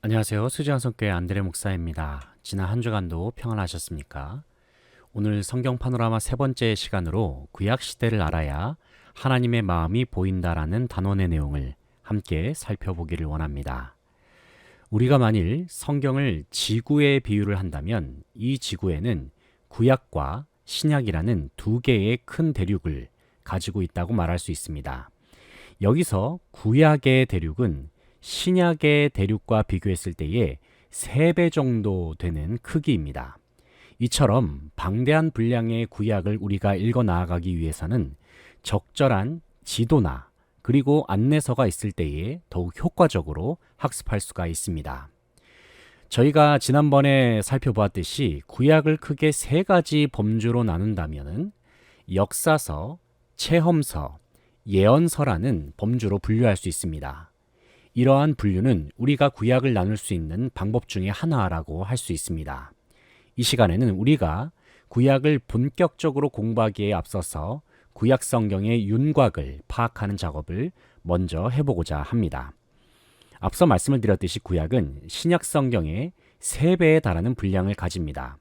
안녕하세요. 수지한성교회 안드레 목사입니다. 지난 한 주간도 평안하셨습니까? 오늘 성경 파노라마 세 번째 시간으로 구약 시대를 알아야 하나님의 마음이 보인다라는 단원의 내용을 함께 살펴보기를 원합니다. 우리가 만일 성경을 지구에 비유를 한다면 이 지구에는 구약과 신약이라는 두 개의 큰 대륙을 가지고 있다고 말할 수 있습니다. 여기서 구약의 대륙은 신약의 대륙과 비교했을 때에 3배 정도 되는 크기입니다. 이처럼 방대한 분량의 구약을 우리가 읽어 나아가기 위해서는 적절한 지도나 그리고 안내서가 있을 때에 더욱 효과적으로 학습할 수가 있습니다. 저희가 지난번에 살펴보았듯이 구약을 크게 3가지 범주로 나눈다면 역사서, 체험서, 예언서라는 범주로 분류할 수 있습니다. 이러한 분류는 우리가 구약을 나눌 수 있는 방법 중에 하나라고 할 수 있습니다. 이 시간에는 우리가 구약을 본격적으로 공부하기에 앞서서 구약 성경의 윤곽을 파악하는 작업을 먼저 해보고자 합니다. 앞서 말씀을 드렸듯이 구약은 신약 성경의 3배에 달하는 분량을 가집니다.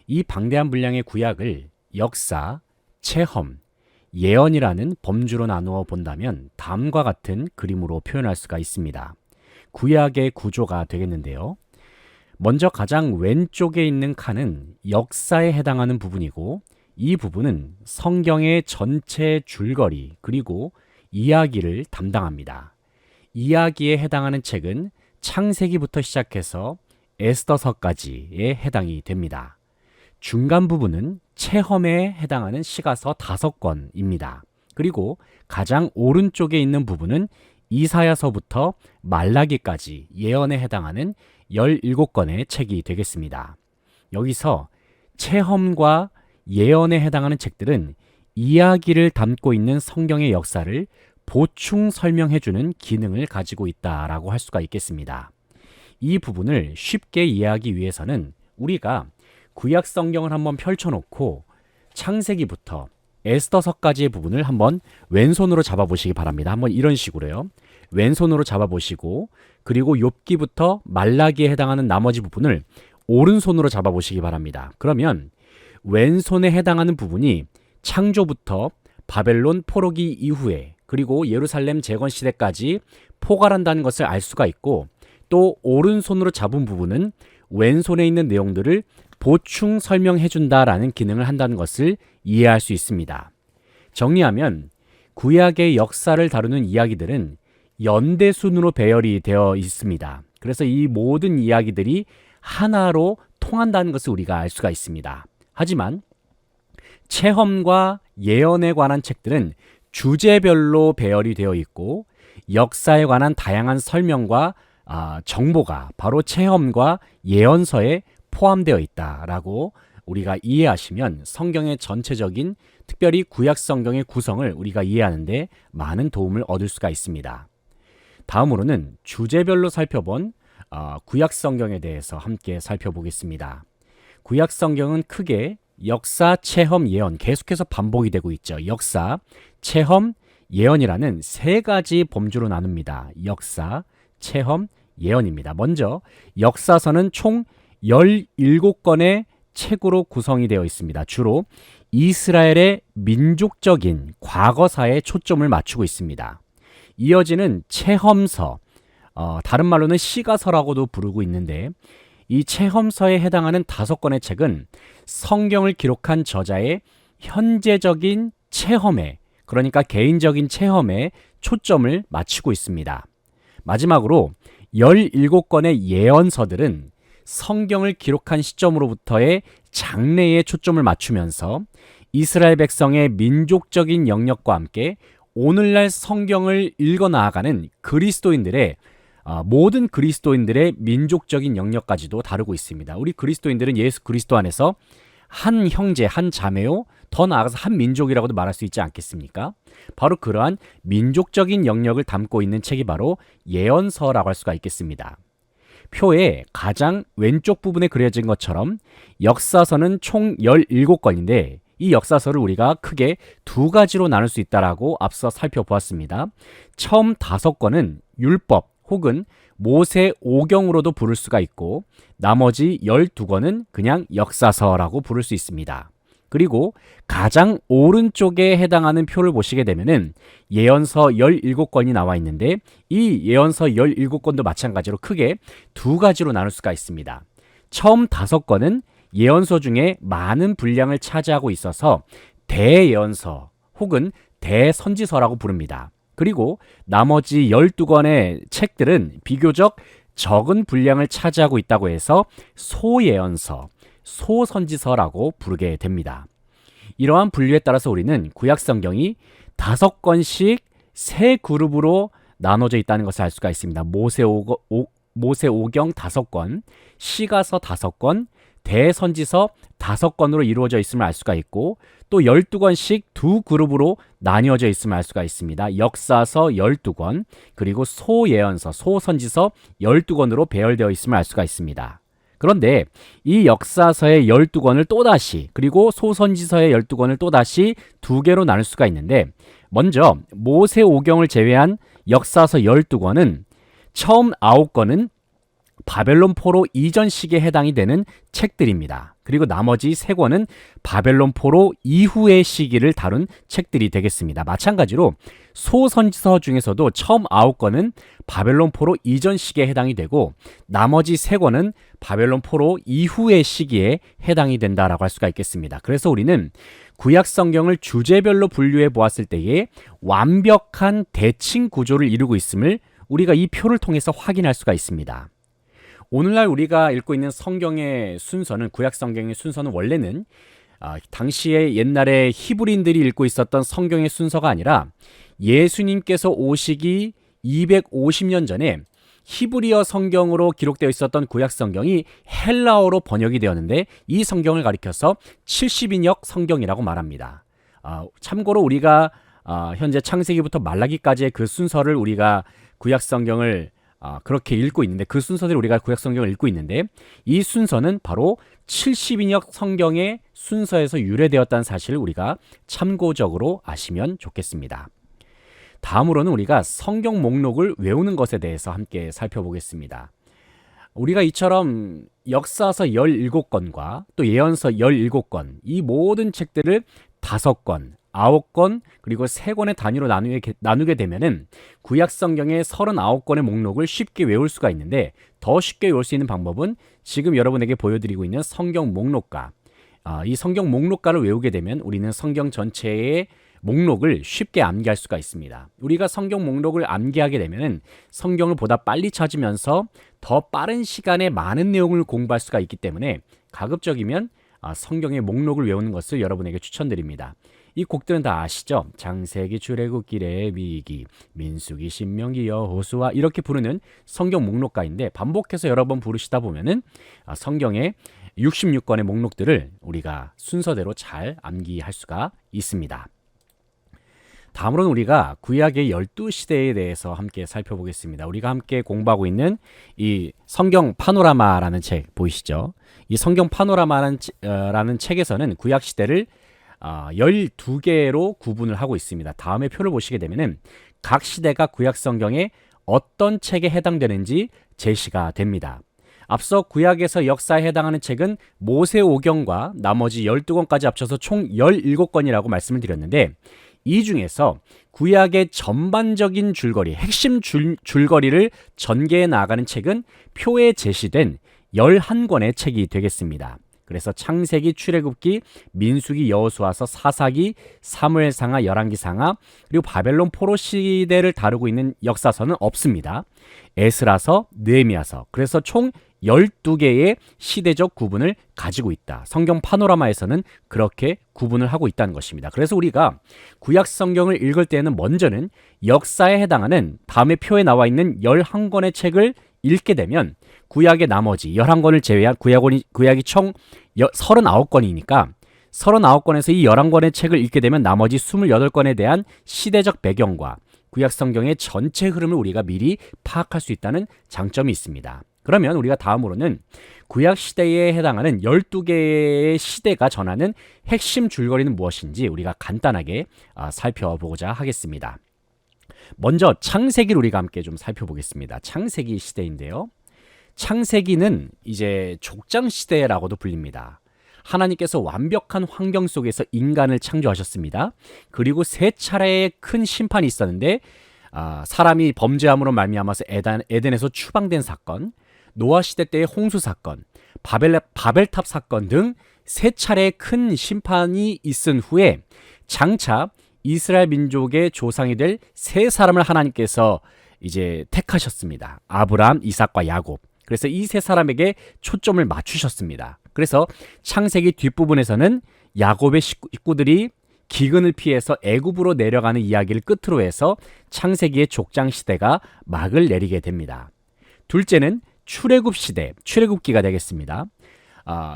이 방대한 분량의 구약을 역사, 체험, 예언이라는 범주로 나누어 본다면 다음과 같은 그림으로 표현할 수가 있습니다. 구약의 구조가 되겠는데요. 먼저 가장 왼쪽에 있는 칸은 역사에 해당하는 부분이고, 이 부분은 성경의 전체 줄거리 그리고 이야기를 담당합니다. 이야기에 해당하는 책은 창세기부터 시작해서 에스더서까지에 해당이 됩니다. 중간 부분은 체험에 해당하는 시가서 5권입니다. 그리고 가장 오른쪽에 있는 부분은 이사야서부터 말라기까지 예언에 해당하는 17권의 책이 되겠습니다. 여기서 체험과 예언에 해당하는 책들은 이야기를 담고 있는 성경의 역사를 보충 설명해주는 기능을 가지고 있다라고 할 수가 있겠습니다. 이 부분을 쉽게 이해하기 위해서는 우리가 구약 성경을 한번 펼쳐놓고 창세기부터 에스더서까지의 부분을 한번 왼손으로 잡아보시기 바랍니다. 한번 이런 식으로요. 왼손으로 잡아보시고, 그리고 욥기부터 말라기에 해당하는 나머지 부분을 오른손으로 잡아보시기 바랍니다. 그러면 왼손에 해당하는 부분이 창조부터 바벨론 포로기 이후에 그리고 예루살렘 재건 시대까지 포괄한다는 것을 알 수가 있고, 또 오른손으로 잡은 부분은 왼손에 있는 내용들을 보충 설명해준다라는 기능을 한다는 것을 이해할 수 있습니다. 정리하면 구약의 역사를 다루는 이야기들은 연대순으로 배열이 되어 있습니다. 그래서 이 모든 이야기들이 하나로 통한다는 것을 우리가 알 수가 있습니다. 하지만 체험과 예언에 관한 책들은 주제별로 배열이 되어 있고, 역사에 관한 다양한 설명과 정보가 바로 체험과 예언서에 포함되어 있다라고 우리가 이해하시면 성경의 전체적인, 특별히 구약 성경의 구성을 우리가 이해하는데 많은 도움을 얻을 수가 있습니다. 다음으로는 주제별로 살펴본 구약 성경에 대해서 함께 살펴보겠습니다. 구약 성경은 크게 역사, 체험, 예언, 계속해서 반복이 되고 있죠. 역사, 체험, 예언이라는 3가지 범주로 나눕니다. 역사, 체험, 예언입니다. 먼저 역사서는 총 17권의 책으로 구성이 되어 있습니다. 주로 이스라엘의 민족적인 과거사에 초점을 맞추고 있습니다. 이어지는 체험서, 다른 말로는 시가서라고도 부르고 있는데, 이 체험서에 해당하는 5권의 책은 성경을 기록한 저자의 현재적인 체험에, 그러니까 개인적인 체험에 초점을 맞추고 있습니다. 마지막으로 17권의 예언서들은 성경을 기록한 시점으로부터의 장래에 초점을 맞추면서 이스라엘 백성의 민족적인 영역과 함께 오늘날 성경을 읽어 나아가는 그리스도인들의 모든 그리스도인들의 민족적인 영역까지도 다루고 있습니다. 우리 그리스도인들은 예수 그리스도 안에서 한 형제, 한 자매요, 더 나아가서 한 민족이라고도 말할 수 있지 않겠습니까? 바로 그러한 민족적인 영역을 담고 있는 책이 바로 예언서라고 할 수가 있겠습니다. 표의 가장 왼쪽 부분에 그려진 것처럼 역사서는 총 17권인데, 이 역사서를 우리가 크게 2가지로 나눌 수 있다라고 앞서 살펴보았습니다. 처음 5권은 율법 혹은 모세 오경으로도 부를 수가 있고 나머지 12권은 그냥 역사서라고 부를 수 있습니다. 그리고 가장 오른쪽에 해당하는 표를 보시게 되면은 예언서 17권이 나와 있는데 이 예언서 17권도 마찬가지로 크게 두 가지로 나눌 수가 있습니다. 처음 5권은 예언서 중에 많은 분량을 차지하고 있어서 대예언서 혹은 대선지서라고 부릅니다. 그리고 나머지 12권의 책들은 비교적 적은 분량을 차지하고 있다고 해서 소예언서, 소선지서라고 부르게 됩니다. 이러한 분류에 따라서 우리는 구약성경이 5권씩 세 그룹으로 나눠져 있다는 것을 알 수가 있습니다. 모세오경 5권, 시가서 5권, 대선지서 5권으로 이루어져 있음을 알 수가 있고 또 12권씩 두 그룹으로 나뉘어져 있음을 알 수가 있습니다. 역사서 12권 그리고 소예언서, 소선지서 12권으로 배열되어 있음을 알 수가 있습니다. 그런데 이 역사서의 12권을 또다시 그리고 소선지서의 12권을 또다시 두 개로 나눌 수가 있는데 먼저 모세오경을 제외한 역사서 12권은 처음 9권은 바벨론 포로 이전 시기에 해당이 되는 책들입니다. 그리고 나머지 3권은 바벨론 포로 이후의 시기를 다룬 책들이 되겠습니다. 마찬가지로 소선지서 중에서도 처음 9권은 바벨론 포로 이전 시기에 해당이 되고 나머지 3권은 바벨론 포로 이후의 시기에 해당이 된다라고 할 수가 있겠습니다. 그래서 우리는 구약 성경을 주제별로 분류해 보았을 때에 완벽한 대칭 구조를 이루고 있음을 우리가 이 표를 통해서 확인할 수가 있습니다. 오늘날 우리가 읽고 있는 성경의 순서는 구약 성경의 순서는 원래는 당시에 옛날에 히브리인들이 읽고 있었던 성경의 순서가 아니라 예수님께서 오시기 250년 전에 히브리어 성경으로 기록되어 있었던 구약 성경이 헬라어로 번역이 되었는데 이 성경을 가리켜서 70인역 성경이라고 말합니다. 참고로 우리가 현재 창세기부터 말라기까지의 그 순서를 우리가 구약 성경을 그렇게 읽고 있는데 그 순서대로 우리가 구약 성경을 읽고 있는데 이 순서는 바로 70인역 성경의 순서에서 유래되었다는 사실을 우리가 참고적으로 아시면 좋겠습니다. 다음으로는 우리가 성경 목록을 외우는 것에 대해서 함께 살펴보겠습니다. 우리가 이처럼 역사서 17권과 또 예언서 17권 이 모든 책들을 5권, 9권 그리고 3권의 단위로 나누게 되면은 구약 성경의 39권의 목록을 쉽게 외울 수가 있는데 더 쉽게 외울 수 있는 방법은 지금 여러분에게 보여드리고 있는 성경 목록가 이 성경 목록가를 외우게 되면 우리는 성경 전체의 목록을 쉽게 암기할 수가 있습니다. 우리가 성경 목록을 암기하게 되면은 성경을 보다 빨리 찾으면서 더 빠른 시간에 많은 내용을 공부할 수가 있기 때문에 가급적이면 성경의 목록을 외우는 것을 여러분에게 추천드립니다. 이 곡들은 다 아시죠? 창세기, 출애굽기, 레위기, 민수기, 신명기, 여호수아 이렇게 부르는 성경 목록가인데 반복해서 여러 번 부르시다 보면은 성경의 66권의 목록들을 우리가 순서대로 잘 암기할 수가 있습니다. 다음으로는 우리가 구약의 12시대에 대해서 함께 살펴보겠습니다. 우리가 함께 공부하고 있는 이 성경 파노라마라는 책 보이시죠? 이 성경 파노라마라는 책에서는 구약 시대를 12개로 구분을 하고 있습니다. 다음에 표를 보시게 되면은 각 시대가 구약 성경에 어떤 책에 해당되는지 제시가 됩니다. 앞서 구약에서 역사에 해당하는 책은 모세오경과 나머지 12권까지 합쳐서 총 17권이라고 말씀을 드렸는데 이 중에서 구약의 전반적인 줄거리, 핵심 줄거리를 전개해 나가는 책은 표에 제시된 11권의 책이 되겠습니다. 그래서 창세기, 출애굽기, 민수기, 여호수아서, 사사기, 사무엘상하, 열왕기상하 그리고 바벨론 포로 시대를 다루고 있는 역사서는 없습니다. 에스라서, 느헤미야서 그래서 총 12개의 시대적 구분을 가지고 있다. 성경 파노라마에서는 그렇게 구분을 하고 있다는 것입니다. 그래서 우리가 구약 성경을 읽을 때는 먼저는 역사에 해당하는 다음에 표에 나와 있는 11권의 책을 읽게 되면 구약의 나머지 11권을 제외한 구약이 총 39권이니까 39권에서 이 11권의 책을 읽게 되면 나머지 28권에 대한 시대적 배경과 구약 성경의 전체 흐름을 우리가 미리 파악할 수 있다는 장점이 있습니다. 그러면 우리가 다음으로는 구약 시대에 해당하는 12개의 시대가 전하는 핵심 줄거리는 무엇인지 우리가 간단하게 살펴보고자 하겠습니다. 먼저 창세기를 우리가 함께 좀 살펴보겠습니다. 창세기 시대인데요. 창세기는 이제 족장 시대라고도 불립니다. 하나님께서 완벽한 환경 속에서 인간을 창조하셨습니다. 그리고 세 차례의 큰 심판이 있었는데 사람이 범죄함으로 말미암아서 에덴에서 추방된 사건, 노아 시대 때의 홍수 사건, 바벨탑 사건 등 세 차례의 큰 심판이 있은 후에 장차 이스라엘 민족의 조상이 될 세 사람을 하나님께서 이제 택하셨습니다. 아브라함, 이삭과 야곱. 그래서 이 세 사람에게 초점을 맞추셨습니다. 그래서 창세기 뒷부분에서는 야곱의 식구들이 기근을 피해서 애굽으로 내려가는 이야기를 끝으로 해서 창세기의 족장 시대가 막을 내리게 됩니다. 둘째는 출애굽 시대, 출애굽기가 되겠습니다.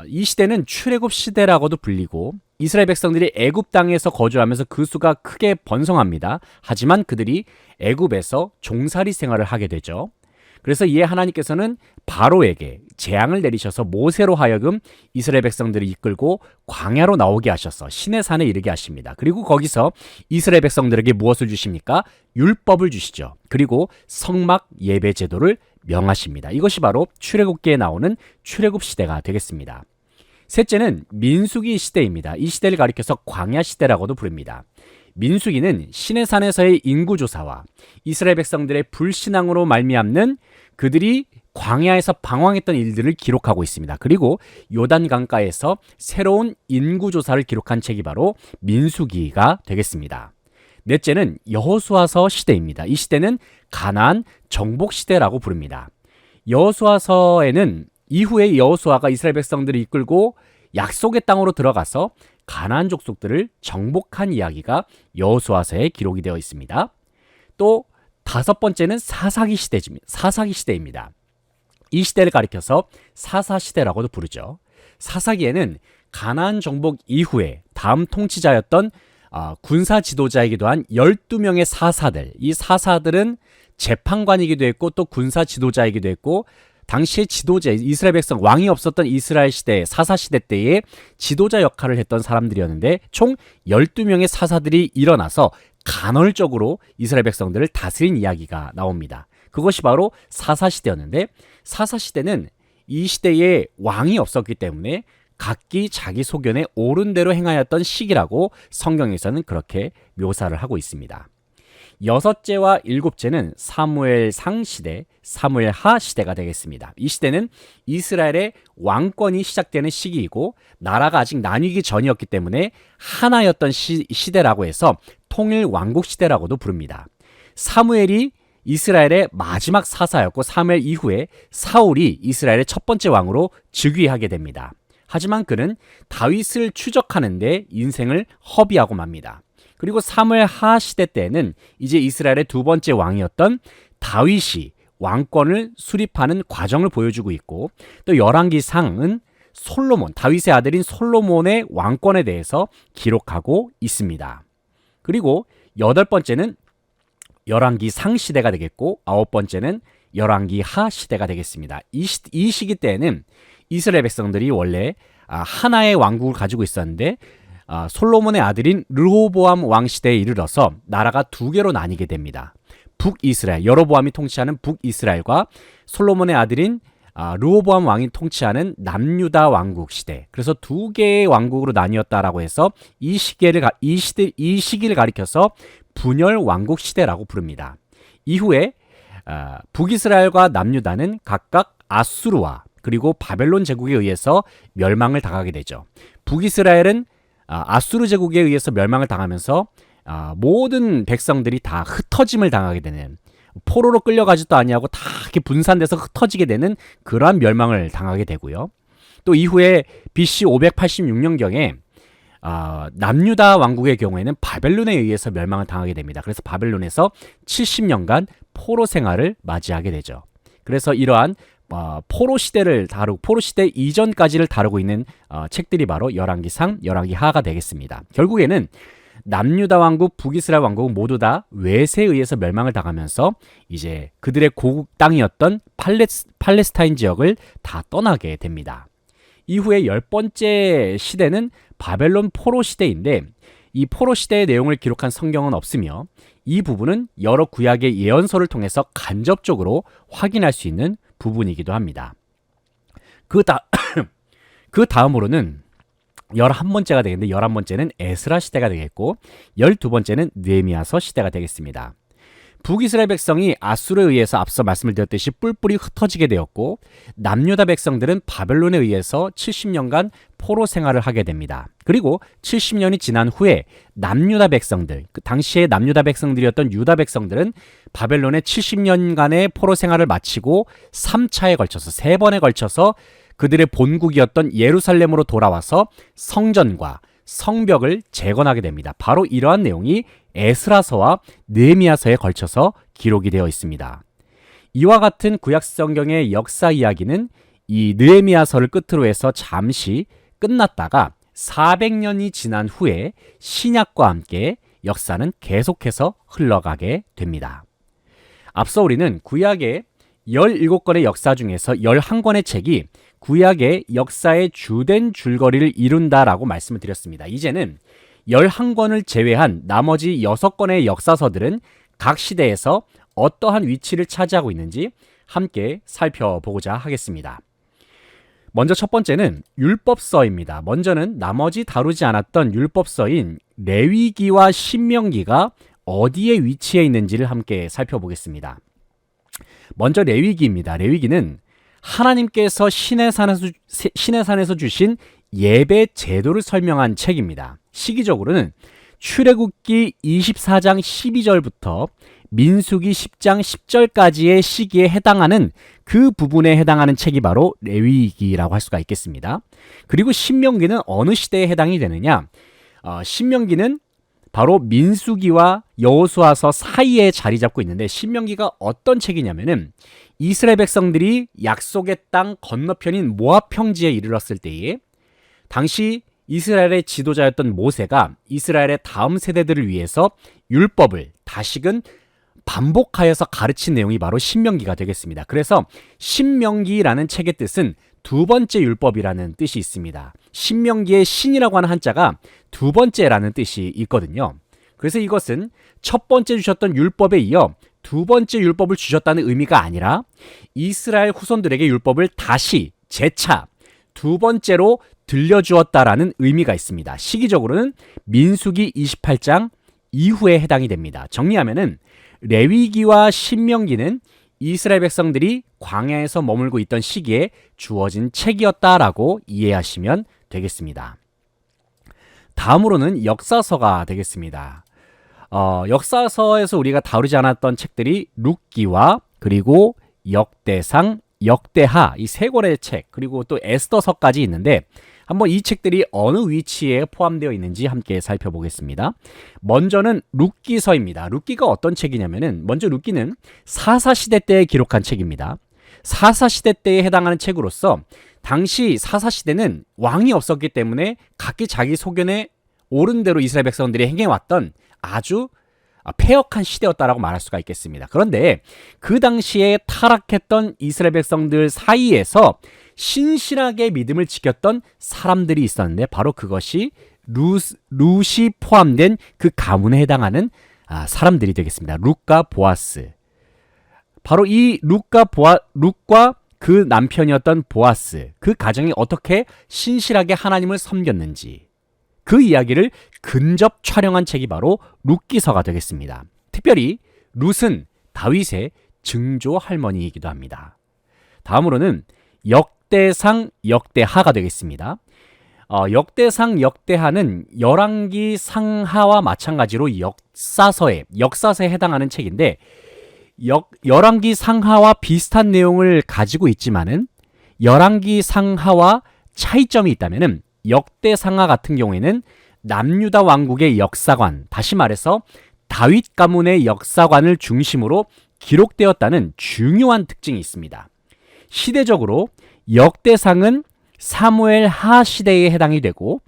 이 시대는 출애굽 시대라고도 불리고 이스라엘 백성들이 애굽 땅에서 거주하면서 그 수가 크게 번성합니다. 하지만 그들이 애굽에서 종살이 생활을 하게 되죠. 그래서 이에 하나님께서는 바로에게 재앙을 내리셔서 모세로 하여금 이스라엘 백성들을 이끌고 광야로 나오게 하셔서 시내산에 이르게 하십니다. 그리고 거기서 이스라엘 백성들에게 무엇을 주십니까? 율법을 주시죠. 그리고 성막 예배 제도를 명하십니다. 이것이 바로 출애굽기에 나오는 출애굽 시대가 되겠습니다. 셋째는 민수기 시대입니다. 이 시대를 가리켜서 광야 시대라고도 부릅니다. 민수기는 시내산에서의 인구조사와 이스라엘 백성들의 불신앙으로 말미암는 그들이 광야에서 방황했던 일들을 기록하고 있습니다. 그리고 요단 강가에서 새로운 인구조사를 기록한 책이 바로 민수기가 되겠습니다. 넷째는 여호수아서 시대입니다. 이 시대는 가나안 정복 시대라고 부릅니다. 여호수아서에는 이후에 여호수아가 이스라엘 백성들을 이끌고 약속의 땅으로 들어가서 가나안 족속들을 정복한 이야기가 여호수아서에 기록이 되어 있습니다. 또 다섯 번째는 사사기 시대입니다. 이 시대를 가리켜서 사사시대라고도 부르죠. 사사기에는 가나안 정복 이후에 다음 통치자였던 군사 지도자이기도 한 12명의 사사들, 이 사사들은 재판관이기도 했고 또 군사 지도자이기도 했고 당시의 지도자, 이스라엘 백성, 왕이 없었던 이스라엘 시대, 사사시대 때에 지도자 역할을 했던 사람들이었는데 총 12명의 사사들이 일어나서 간헐적으로 이스라엘 백성들을 다스린 이야기가 나옵니다. 그것이 바로 사사시대였는데 사사시대는 이 시대에 왕이 없었기 때문에 각기 자기 소견에 옳은 대로 행하였던 시기라고 성경에서는 그렇게 묘사를 하고 있습니다. 여섯째와 일곱째는 사무엘 상 시대, 사무엘 하 시대가 되겠습니다. 이 시대는 이스라엘의 왕권이 시작되는 시기이고 나라가 아직 나뉘기 전이었기 때문에 하나였던 시대라고 해서 통일 왕국 시대라고도 부릅니다. 사무엘이 이스라엘의 마지막 사사였고 사무엘 이후에 사울이 이스라엘의 첫 번째 왕으로 즉위하게 됩니다. 하지만 그는 다윗을 추적하는 데 인생을 허비하고 맙니다. 그리고 사무엘 하 시대 때에는 이제 이스라엘의 두 번째 왕이었던 다윗이 왕권을 수립하는 과정을 보여주고 있고 또 열왕기상은 솔로몬, 다윗의 아들인 솔로몬의 왕권에 대해서 기록하고 있습니다. 그리고 여덟 번째는 열왕기상 시대가 되겠고 아홉 번째는 열왕기하 시대가 되겠습니다. 이 시기 때에는 이스라엘 백성들이 원래 하나의 왕국을 가지고 있었는데 솔로몬의 아들인 르호보암 왕 시대에 이르러서 나라가 두 개로 나뉘게 됩니다. 북이스라엘, 여로보암이 통치하는 북이스라엘과 솔로몬의 아들인 르호보암 왕이 통치하는 남유다 왕국 시대. 그래서 두 개의 왕국으로 나뉘었다라고 해서 이 시기를 가리켜서 분열 왕국 시대라고 부릅니다. 이후에 북이스라엘과 남유다는 각각 아수르와 그리고 바벨론 제국에 의해서 멸망을 당하게 되죠. 북이스라엘은 아수르 제국에 의해서 멸망을 당하면서 모든 백성들이 다 흩어짐을 당하게 되는, 포로로 끌려가지도 아니하고 다 이렇게 분산돼서 흩어지게 되는 그러한 멸망을 당하게 되고요. 또 이후에 BC 586년경에 남유다 왕국의 경우에는 바벨론에 의해서 멸망을 당하게 됩니다. 그래서 바벨론에서 70년간 포로 생활을 맞이하게 되죠. 그래서 이러한 포로 시대를 다루고 포로 시대 이전까지를 다루고 있는 책들이 바로 열왕기상, 열왕기하가 되겠습니다. 결국에는 남유다 왕국, 북이스라엘 왕국은 모두 다 외세에 의해서 멸망을 당하면서 이제 그들의 고국 땅이었던 팔레스타인 지역을 다 떠나게 됩니다. 이후에 열 번째 시대는 바벨론 포로 시대인데 이 포로 시대의 내용을 기록한 성경은 없으며 이 부분은 여러 구약의 예언서를 통해서 간접적으로 확인할 수 있는 부분이기도 합니다. 그 다음으로는 11번째가 되겠는데 11번째는 에스라 시대가 되겠고 12번째는 느헤미야서 시대가 되겠습니다. 북이스라엘 백성이 아수르에 의해서 앞서 말씀을 드렸듯이 뿔뿔이 흩어지게 되었고 남유다 백성들은 바벨론에 의해서 70년간 포로 생활을 하게 됩니다. 그리고 70년이 지난 후에 남유다 백성들, 그 당시에 남유다 백성들이었던 유다 백성들은 바벨론의 70년간의 포로 생활을 마치고 3차에 걸쳐서 3번에 걸쳐서 그들의 본국이었던 예루살렘으로 돌아와서 성전과 성벽을 재건하게 됩니다. 바로 이러한 내용이 에스라서와 느헤미야서에 걸쳐서 기록이 되어 있습니다. 이와 같은 구약 성경의 역사 이야기는 이 느헤미야서를 끝으로 해서 잠시 끝났다가 400년이 지난 후에 신약과 함께 역사는 계속해서 흘러가게 됩니다. 앞서 우리는 구약의 17권의 역사 중에서 11권의 책이 구약의 역사의 주된 줄거리를 이룬다라고 말씀을 드렸습니다. 이제는 11권을 제외한 나머지 6권의 역사서들은 각 시대에서 어떠한 위치를 차지하고 있는지 함께 살펴보고자 하겠습니다. 먼저 첫 번째는 율법서입니다. 먼저는 나머지 다루지 않았던 율법서인 레위기와 신명기가 어디에 위치해 있는지를 함께 살펴보겠습니다. 먼저 레위기입니다. 레위기는 하나님께서 시내산에서 주신 예배 제도를 설명한 책입니다. 시기적으로는 출애굽기 24장 12절부터 민수기 10장 10절까지의 시기에 해당하는 그 부분에 해당하는 책이 바로 레위기라고 할 수가 있겠습니다. 그리고 신명기는 어느 시대에 해당이 되느냐? 신명기는 바로 민수기와 여호수아서 사이에 자리 잡고 있는데 신명기가 어떤 책이냐면은 이스라엘 백성들이 약속의 땅 건너편인 모압 평지에 이르렀을 때에 당시 이스라엘의 지도자였던 모세가 이스라엘의 다음 세대들을 위해서 율법을 다시금 반복하여서 가르친 내용이 바로 신명기가 되겠습니다. 그래서 신명기라는 책의 뜻은 두 번째 율법이라는 뜻이 있습니다. 신명기의 신이라고 하는 한자가 두 번째라는 뜻이 있거든요. 그래서 이것은 첫 번째 주셨던 율법에 이어 두 번째 율법을 주셨다는 의미가 아니라 이스라엘 후손들에게 율법을 다시 재차 두 번째로 들려주었다라는 의미가 있습니다. 시기적으로는 민수기 28장 이후에 해당이 됩니다. 정리하면은 레위기와 신명기는 이스라엘 백성들이 광야에서 머물고 있던 시기에 주어진 책이었다라고 이해하시면 되겠습니다. 다음으로는 역사서가 되겠습니다. 역사서에서 우리가 다루지 않았던 책들이 룻기와 그리고 역대상, 역대하 이 세 권의 책 그리고 또 에스더서까지 있는데 한번 이 책들이 어느 위치에 포함되어 있는지 함께 살펴보겠습니다. 먼저는 룻기서입니다. 룻기가 어떤 책이냐면은 먼저 룻기는 사사시대 때에 기록한 책입니다. 사사시대 때에 해당하는 책으로서 당시 사사시대는 왕이 없었기 때문에 각기 자기 소견에 옳은 대로 이스라엘 백성들이 행해왔던 아주 패역한 시대였다라고 말할 수가 있겠습니다. 그런데 그 당시에 타락했던 이스라엘 백성들 사이에서 신실하게 믿음을 지켰던 사람들이 있었는데 바로 그것이 룻이 포함된 그 가문에 해당하는 사람들이 되겠습니다. 룻과 보아스. 바로 이 룻과 그 남편이었던 보아스, 그 가정이 어떻게 신실하게 하나님을 섬겼는지 그 이야기를 근접 촬영한 책이 바로 룻기서가 되겠습니다. 특별히 룻은 다윗의 증조 할머니이기도 합니다. 다음으로는 역대상, 역대하가 되겠습니다. 역대상, 역대하는 열왕기 상하와 마찬가지로 역사서에 해당하는 책인데 열왕기 상하와 비슷한 내용을 가지고 있지만은 열왕기 상하와 차이점이 있다면은 역대상하 같은 경우에는 남유다 왕국의 역사관, 다시 말해서 다윗 가문의 역사관을 중심으로 기록되었다는 중요한 특징이 있습니다. 시대적으로 역대상은 사무엘 하 시대에 해당이 되고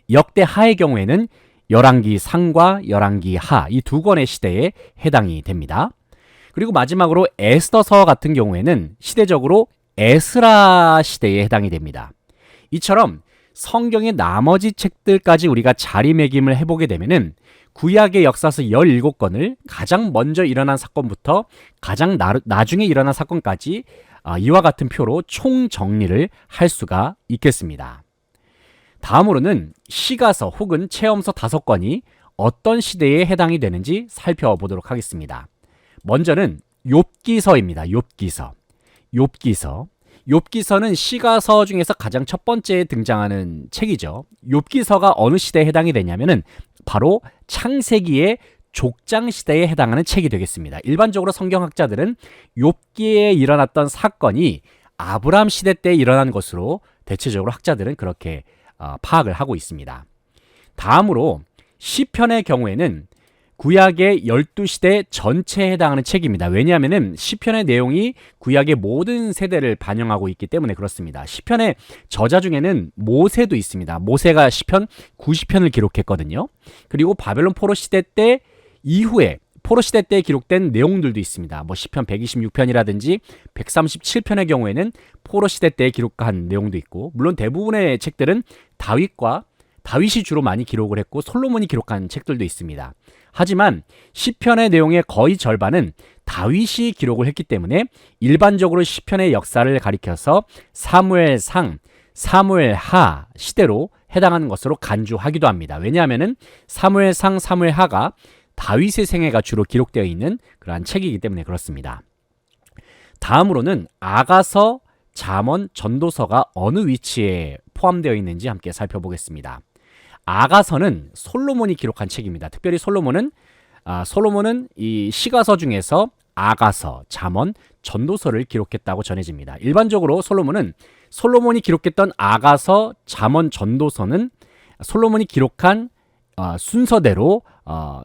역대하의 경우에는 열왕기 상과 열왕기 하 이 두 권의 시대에 해당이 됩니다. 그리고 마지막으로 에스더서 같은 경우에는 시대적으로 에스라 시대에 해당이 됩니다. 이처럼 성경의 나머지 책들까지 우리가 자리매김을 해보게 되면은 구약의 역사서 17건을 가장 먼저 일어난 사건부터 가장 나중에 일어난 사건까지 이와 같은 표로 총정리를 할 수가 있겠습니다. 다음으로는 시가서 혹은 체험서 5건이 어떤 시대에 해당이 되는지 살펴보도록 하겠습니다. 먼저는 욥기서입니다. 욥기서는 시가서 중에서 가장 첫 번째에 등장하는 책이죠. 욥기서가 어느 시대에 해당이 되냐면은 바로 창세기의 족장 시대에 해당하는 책이 되겠습니다. 일반적으로 성경학자들은 욥기에 일어났던 사건이 아브라함 시대 때 일어난 것으로 대체적으로 학자들은 그렇게 파악을 하고 있습니다. 다음으로 시편의 경우에는 구약의 12시대 전체에 해당하는 책입니다. 왜냐하면 시편의 내용이 구약의 모든 세대를 반영하고 있기 때문에 그렇습니다. 시편의 저자 중에는 모세도 있습니다. 모세가 시편 90편을 기록했거든요. 그리고 바벨론 포로 시대 때 이후에 포로 시대 때 기록된 내용들도 있습니다. 시편 126편이라든지 137편의 경우에는 포로 시대 때 기록한 내용도 있고, 물론 대부분의 책들은 다윗이 주로 많이 기록을 했고 솔로몬이 기록한 책들도 있습니다. 하지만 시편의 내용의 거의 절반은 다윗이 기록을 했기 때문에 일반적으로 시편의 역사를 가리켜서 사무엘상, 사무엘하 시대로 해당하는 것으로 간주하기도 합니다. 왜냐하면 사무엘상, 사무엘하가 다윗의 생애가 주로 기록되어 있는 그러한 책이기 때문에 그렇습니다. 다음으로는 아가서, 잠언, 전도서가 어느 위치에 포함되어 있는지 함께 살펴보겠습니다. 아가서는 솔로몬이 기록한 책입니다. 특별히 솔로몬은 이 시가서 중에서 아가서, 잠언, 전도서를 기록했다고 전해집니다. 일반적으로 솔로몬이 기록했던 아가서, 잠언, 전도서는 솔로몬이 기록한 순서대로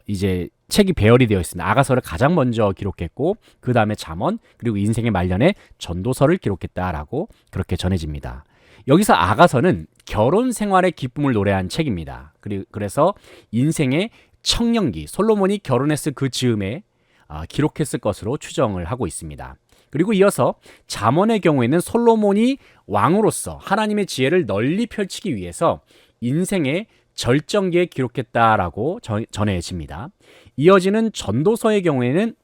이제 책이 배열이 되어 있습니다. 아가서를 가장 먼저 기록했고 그 다음에 잠언, 그리고 인생의 말년에 전도서를 기록했다라고 그렇게 전해집니다. 여기서 아가서는 결혼 생활의 기쁨을 노래한 책입니다. 그래서 인생의 청년기, 솔로몬이 결혼했을 그 즈음에 기록했을 것으로 추정을 하고 있습니다. 그리고 이어서 잠언의 경우에는 솔로몬이 왕으로서 하나님의 지혜를 널리 펼치기 위해서 인생의 절정기에 기록했다라고 전해집니다. 이어지는 전도서의 경우에는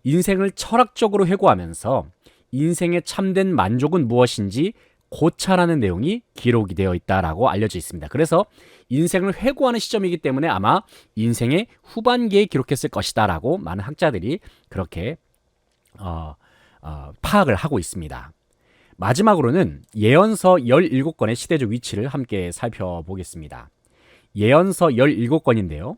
인생을 철학적으로 회고하면서 인생의 참된 만족은 무엇인지 고찰하는 내용이 기록이 되어 있다라고 알려져 있습니다. 그래서 인생을 회고하는 시점이기 때문에 아마 인생의 후반기에 기록했을 것이다라고 많은 학자들이 그렇게 파악을 하고 있습니다. 마지막으로는 예언서 17권의 시대적 위치를 함께 살펴보겠습니다. 예언서 17권인데요.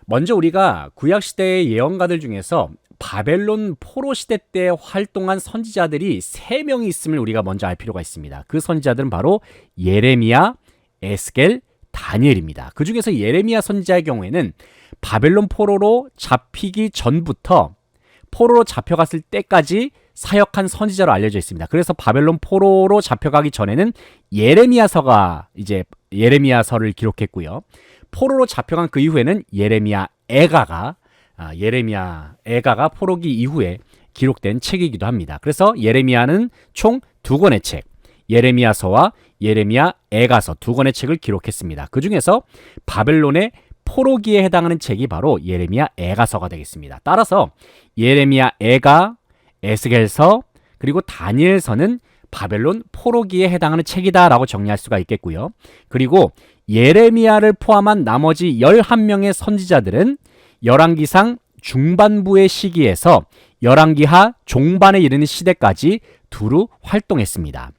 먼저 우리가 구약시대의 예언가들 중에서 바벨론 포로 시대 때 활동한 선지자들이 3명이 있음을 우리가 먼저 알 필요가 있습니다. 그 선지자들은 바로 예레미야, 에스겔, 다니엘입니다. 그 중에서 예레미야 선지자의 경우에는 바벨론 포로로 잡히기 전부터 포로로 잡혀갔을 때까지 사역한 선지자로 알려져 있습니다. 그래서 바벨론 포로로 잡혀가기 전에는 예레미야서를 기록했고요. 포로로 잡혀간 그 이후에는 예레미야 애가가 포로기 이후에 기록된 책이기도 합니다. 그래서 예레미야는 총 2권의 책, 예레미야서와 예레미야 애가서 2권의 책을 기록했습니다. 그 중에서 바벨론의 포로기에 해당하는 책이 바로 예레미야 애가서가 되겠습니다. 따라서 예레미야 애가, 에스겔서, 그리고 다니엘서는 바벨론 포로기에 해당하는 책이다라고 정리할 수가 있겠고요. 그리고 예레미야를 포함한 나머지 11명의 선지자들은 열왕기상 중반부의 시기에서 열왕기하 종반에 이르는 시대까지 두루 활동했습니다.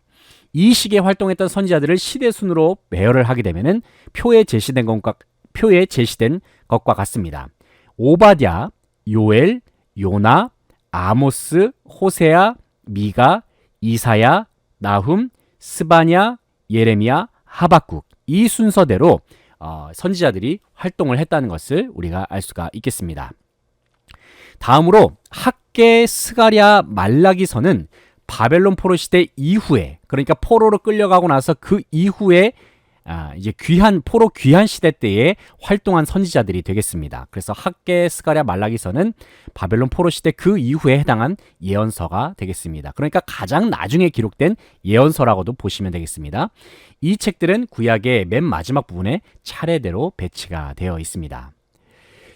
이 시기에 활동했던 선지자들을 시대순으로 배열을 하게 되면은 표에 제시된 것과 같습니다. 오바댜, 요엘, 요나, 아모스, 호세아, 미가, 이사야, 나훔, 스바냐, 예레미야, 하박국, 이 순서대로 선지자들이 활동을 했다는 것을 우리가 알 수가 있겠습니다. 다음으로 학개, 스가랴, 말라기서는 바벨론 포로 시대 이후에, 그러니까 포로로 끌려가고 나서 그 이후에 이제 포로 귀한 시대 때에 활동한 선지자들이 되겠습니다. 그래서 학개, 스가랴, 말라기서는 바벨론 포로 시대 그 이후에 해당한 예언서가 되겠습니다. 그러니까 가장 나중에 기록된 예언서라고도 보시면 되겠습니다. 이 책들은 구약의 맨 마지막 부분에 차례대로 배치가 되어 있습니다.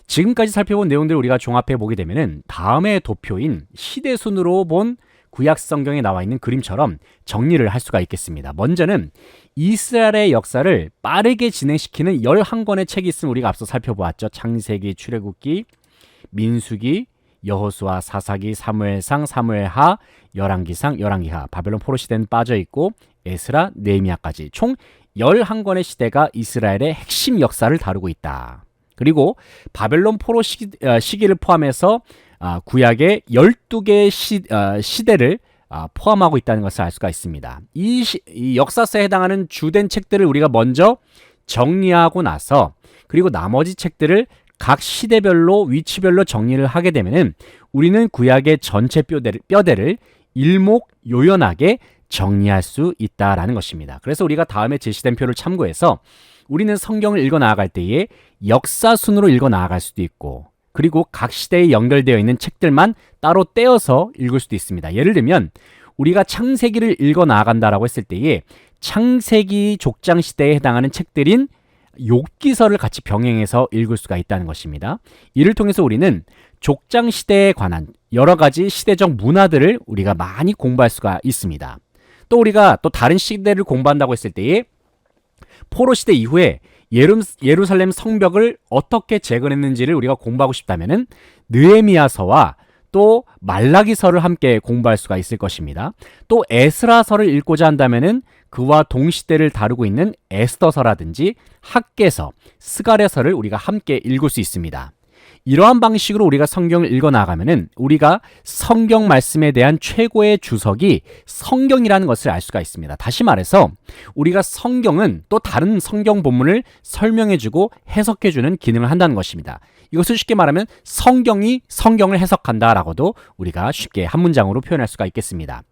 지금까지 살펴본 내용들을 우리가 종합해 보게 되면은 다음의 도표인 시대 순으로 본 구약 성경에 나와 있는 그림처럼 정리를 할 수가 있겠습니다. 먼저는 이스라엘의 역사를 빠르게 진행시키는 11권의 책이 있음을 우리가 앞서 살펴보았죠. 창세기, 출애굽기, 민수기, 여호수아, 사사기, 사무엘상, 사무엘하, 열왕기상, 열왕기하, 바벨론 포로 시대는 빠져 있고 에스라, 느헤미야까지 총 11권의 시대가 이스라엘의 핵심 역사를 다루고 있다. 그리고 바벨론 포로 시기를 포함해서 구약의 12개의 시대를 포함하고 있다는 것을 알 수가 있습니다. 이 역사서에 해당하는 주된 책들을 우리가 먼저 정리하고 나서 그리고 나머지 책들을 각 시대별로 위치별로 정리를 하게 되면은 우리는 구약의 전체 뼈대를 일목요연하게 정리할 수 있다라는 것입니다. 그래서 우리가 다음에 제시된 표를 참고해서 우리는 성경을 읽어 나아갈 때에 역사 순으로 읽어 나아갈 수도 있고 그리고 각 시대에 연결되어 있는 책들만 따로 떼어서 읽을 수도 있습니다. 예를 들면 우리가 창세기를 읽어 나아간다라고 했을 때에 창세기 족장 시대에 해당하는 책들인 욥기서를 같이 병행해서 읽을 수가 있다는 것입니다. 이를 통해서 우리는 족장 시대에 관한 여러 가지 시대적 문화들을 우리가 많이 공부할 수가 있습니다. 또 우리가 또 다른 시대를 공부한다고 했을 때에 포로 시대 이후에 예루살렘 성벽을 어떻게 재건했는지를 우리가 공부하고 싶다면은 느헤미야서와 또 말라기서를 함께 공부할 수가 있을 것입니다. 또 에스라서를 읽고자 한다면은 그와 동시대를 다루고 있는 에스더서라든지 학개서, 스가랴서를 우리가 함께 읽을 수 있습니다. 이러한 방식으로 우리가 성경을 읽어 나가면은 우리가 성경 말씀에 대한 최고의 주석이 성경이라는 것을 알 수가 있습니다. 다시 말해서 우리가 성경은 또 다른 성경 본문을 설명해주고 해석해주는 기능을 한다는 것입니다. 이것을 쉽게 말하면 성경이 성경을 해석한다라고도 우리가 쉽게 한 문장으로 표현할 수가 있겠습니다.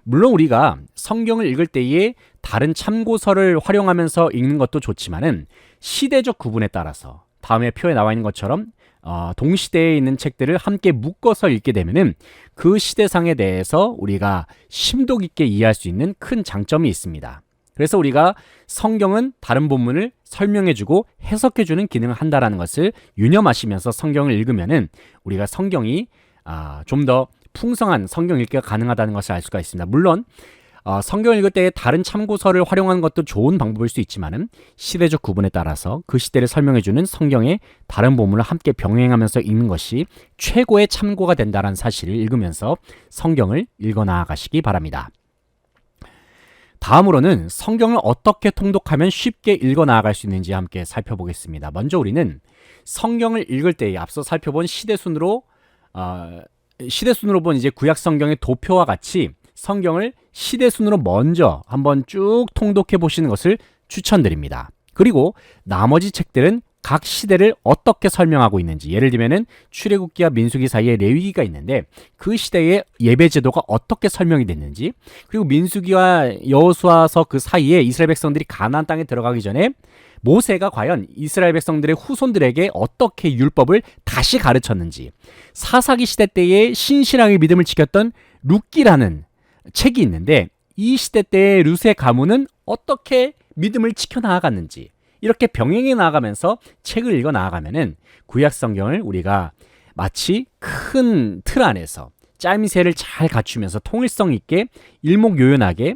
물론 우리가 성경을 읽을 때에 다른 참고서를 활용하면서 읽는 것도 좋지만은 시대적 구분에 따라서 다음에 표에 나와 있는 것처럼 동시대에 있는 책들을 함께 묶어서 읽게 되면은 그 시대상에 대해서 우리가 심도 깊게 이해할 수 있는 큰 장점이 있습니다. 그래서 우리가 성경은 다른 본문을 설명해주고 해석해주는 기능을 한다라는 것을 유념하시면서 성경을 읽으면은 우리가 성경이 좀 더 풍성한 성경 읽기가 가능하다는 것을 알 수가 있습니다. 물론 성경을 읽을 때 다른 참고서를 활용하는 것도 좋은 방법일 수 있지만은 시대적 구분에 따라서 그 시대를 설명해주는 성경의 다른 본문을 함께 병행하면서 읽는 것이 최고의 참고가 된다는 사실을 읽으면서 성경을 읽어 나아가시기 바랍니다. 다음으로는 성경을 어떻게 통독하면 쉽게 읽어 나아갈 수 있는지 함께 살펴보겠습니다. 먼저 우리는 성경을 읽을 때에 앞서 살펴본 시대순으로 본 이제 구약 성경의 도표와 같이 성경을 시대순으로 먼저 한번 쭉 통독해 보시는 것을 추천드립니다. 그리고 나머지 책들은 각 시대를 어떻게 설명하고 있는지, 예를 들면은 출애굽기와 민수기 사이에 레위기가 있는데 그 시대의 예배 제도가 어떻게 설명이 됐는지, 그리고 민수기와 여호수아서 그 사이에 이스라엘 백성들이 가나안 땅에 들어가기 전에 모세가 과연 이스라엘 백성들의 후손들에게 어떻게 율법을 다시 가르쳤는지, 사사기 시대 때에 신실하게 믿음을 지켰던 룻기라는 책이 있는데 이 시대 때의 룻의 가문은 어떻게 믿음을 지켜나아갔는지, 이렇게 병행해 나아가면서 책을 읽어 나아가면은 구약 성경을 우리가 마치 큰 틀 안에서 짜임새를 잘 갖추면서 통일성 있게 일목요연하게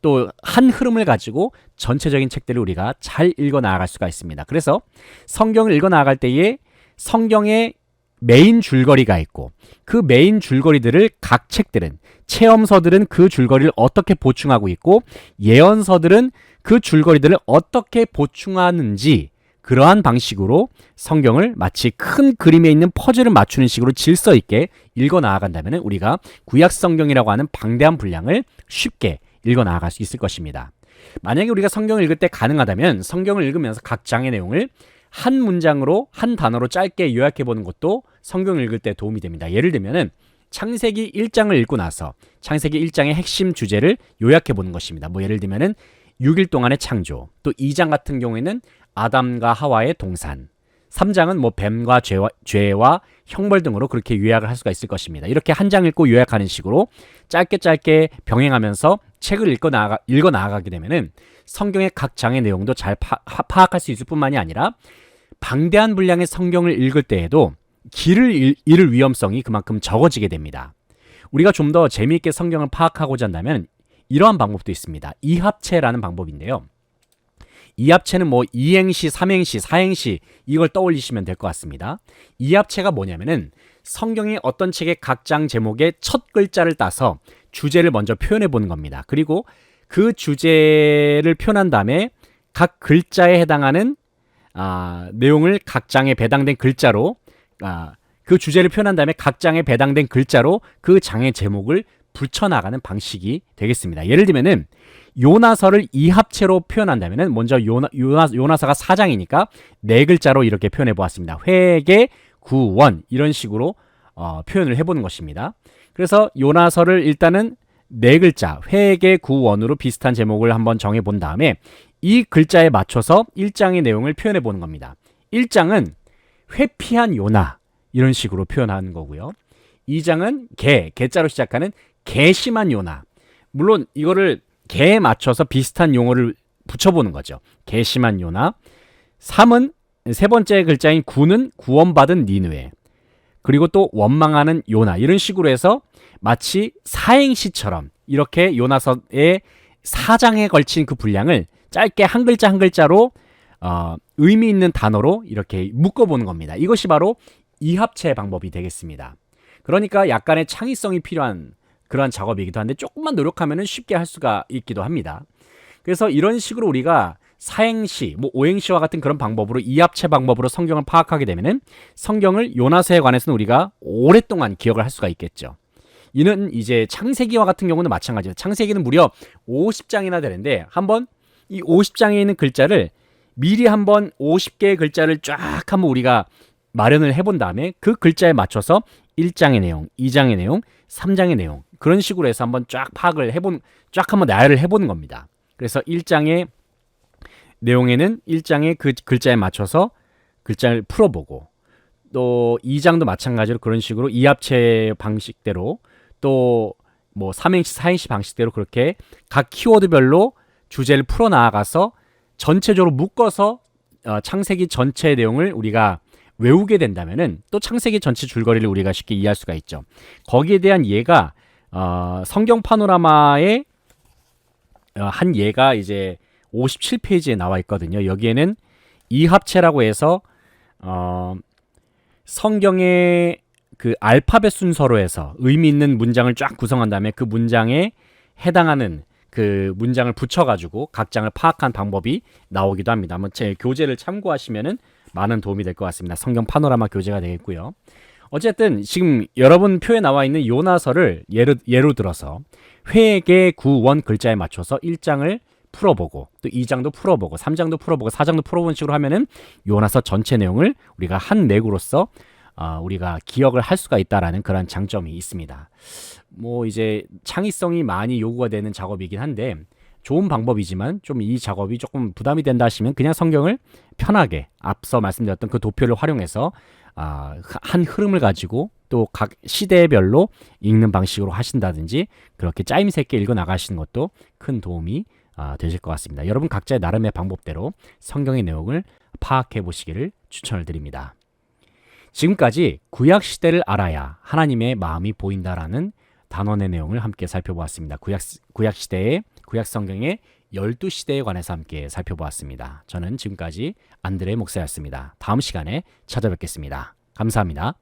또 한 흐름을 가지고 전체적인 책들을 우리가 잘 읽어 나아갈 수가 있습니다. 그래서 성경을 읽어 나아갈 때에 성경의 메인 줄거리가 있고 그 메인 줄거리들을 각 책들은, 체험서들은 그 줄거리를 어떻게 보충하고 있고 예언서들은 그 줄거리들을 어떻게 보충하는지, 그러한 방식으로 성경을 마치 큰 그림에 있는 퍼즐을 맞추는 식으로 질서 있게 읽어 나아간다면 우리가 구약 성경이라고 하는 방대한 분량을 쉽게 읽어 나아갈 수 있을 것입니다. 만약에 우리가 성경을 읽을 때 가능하다면 성경을 읽으면서 각 장의 내용을 한 문장으로, 한 단어로 짧게 요약해 보는 것도 성경을 읽을 때 도움이 됩니다. 예를 들면은 창세기 1장을 읽고 나서 창세기 1장의 핵심 주제를 요약해 보는 것입니다. 예를 들면은 6일 동안의 창조, 또 2장 같은 경우에는 아담과 하와의 동산, 3장은 뭐 뱀과 죄와 형벌 등으로 그렇게 요약을 할 수가 있을 것입니다. 이렇게 한 장 읽고 요약하는 식으로 짧게 병행하면서 책을 읽어 나가게 되면은 성경의 각 장의 내용도 잘 파악할 수 있을 뿐만이 아니라 방대한 분량의 성경을 읽을 때에도 길을 잃을 위험성이 그만큼 적어지게 됩니다. 우리가 좀 더 재미있게 성경을 파악하고자 한다면 이러한 방법도 있습니다. 이합체라는 방법인데요. 이합체는 뭐 이행시, 삼행시, 사행시 이걸 떠올리시면 될 것 같습니다. 이합체가 뭐냐면은 성경의 어떤 책의 각 장 제목의 첫 글자를 따서 주제를 먼저 표현해 보는 겁니다. 그리고 그 주제를 표현한 다음에 각 글자에 해당하는 내용을 각 장에 배당된 글자로 그 주제를 표현한 다음에 각 장에 배당된 글자로 그 장의 제목을 붙여나가는 방식이 되겠습니다. 예를 들면은 요나서를 이합체로 표현한다면은 먼저 요나서가 4장이니까 네 글자로 이렇게 표현해 보았습니다. 회개, 구원 이런 식으로 표현을 해보는 것입니다. 그래서 요나서를 일단은 네 글자 회개, 구원으로 비슷한 제목을 한번 정해 본 다음에 이 글자에 맞춰서 1장의 내용을 표현해 보는 겁니다. 1장은 회피한 요나 이런 식으로 표현하는 거고요. 2장은 개자로 시작하는 개심한 요나. 물론 이거를 개에 맞춰서 비슷한 용어를 붙여보는 거죠. 개심한 요나. 3은 세 번째 글자인 구는 구원받은 니느웨. 그리고 또 원망하는 요나. 이런 식으로 해서 마치 사행시처럼 이렇게 요나서의 4장에 걸친 그 분량을 짧게 한 글자 한 글자로 의미 있는 단어로 이렇게 묶어보는 겁니다. 이것이 바로 이합체 방법이 되겠습니다. 그러니까 약간의 창의성이 필요한 그러한 작업이기도 한데 조금만 노력하면 쉽게 할 수가 있기도 합니다. 그래서 이런 식으로 우리가 사행시, 오행시와 같은 그런 방법으로 이합체 방법으로 성경을 파악하게 되면은 성경을 요나서에 관해서는 우리가 오랫동안 기억을 할 수가 있겠죠. 이는 이제 창세기와 같은 경우는 마찬가지예요. 창세기는 무려 50장이나 되는데 한번 이 50장에 있는 글자를 미리 한번 50개의 글자를 쫙 한번 우리가 마련을 해본 다음에 그 글자에 맞춰서 1장의 내용, 2장의 내용, 3장의 내용 그런 식으로 해서 한번 쫙 한번 나열을 해보는 겁니다. 그래서 1장의 내용에는 1장의 그 글자에 맞춰서 글자를 풀어보고 또 2장도 마찬가지로 그런 식으로 이합체 방식대로 또 뭐 3행시, 4행시 방식대로 그렇게 각 키워드별로 주제를 풀어나가서 전체적으로 묶어서 창세기 전체의 내용을 우리가 외우게 된다면은 또 창세기 전체 줄거리를 우리가 쉽게 이해할 수가 있죠. 거기에 대한 예가 성경 파노라마의 한 예가 이제 57페이지에 나와 있거든요. 여기에는 이합체라고 해서 성경의 그 알파벳 순서로 해서 의미 있는 문장을 쫙 구성한 다음에 그 문장에 해당하는 그 문장을 붙여가지고 각 장을 파악한 방법이 나오기도 합니다. 한번 제 교재를 참고하시면은 많은 도움이 될 것 같습니다. 성경 파노라마 교재가 되겠고요. 어쨌든 지금 여러분 표에 나와 있는 요나서를 예로 들어서 회개, 구원 글자에 맞춰서 1장을 풀어보고 또 2장도 풀어보고 3장도 풀어보고 4장도 풀어보는 식으로 하면은 요나서 전체 내용을 우리가 한 맥으로서 우리가 기억을 할 수가 있다라는 그런 장점이 있습니다. 뭐 이제 창의성이 많이 요구가 되는 작업이긴 한데 좋은 방법이지만 좀 이 작업이 조금 부담이 된다 하시면 그냥 성경을 편하게 앞서 말씀드렸던 그 도표를 활용해서 한 흐름을 가지고 또 각 시대별로 읽는 방식으로 하신다든지 그렇게 짜임새 있게 읽어 나가시는 것도 큰 도움이 되실 것 같습니다. 여러분 각자의 나름의 방법대로 성경의 내용을 파악해 보시기를 추천을 드립니다. 지금까지 구약 시대를 알아야 하나님의 마음이 보인다라는 단원의 내용을 함께 살펴보았습니다. 구약 시대의 구약 성경의 12시대에 관해서 함께 살펴보았습니다. 저는 지금까지 안드레 목사였습니다. 다음 시간에 찾아뵙겠습니다. 감사합니다.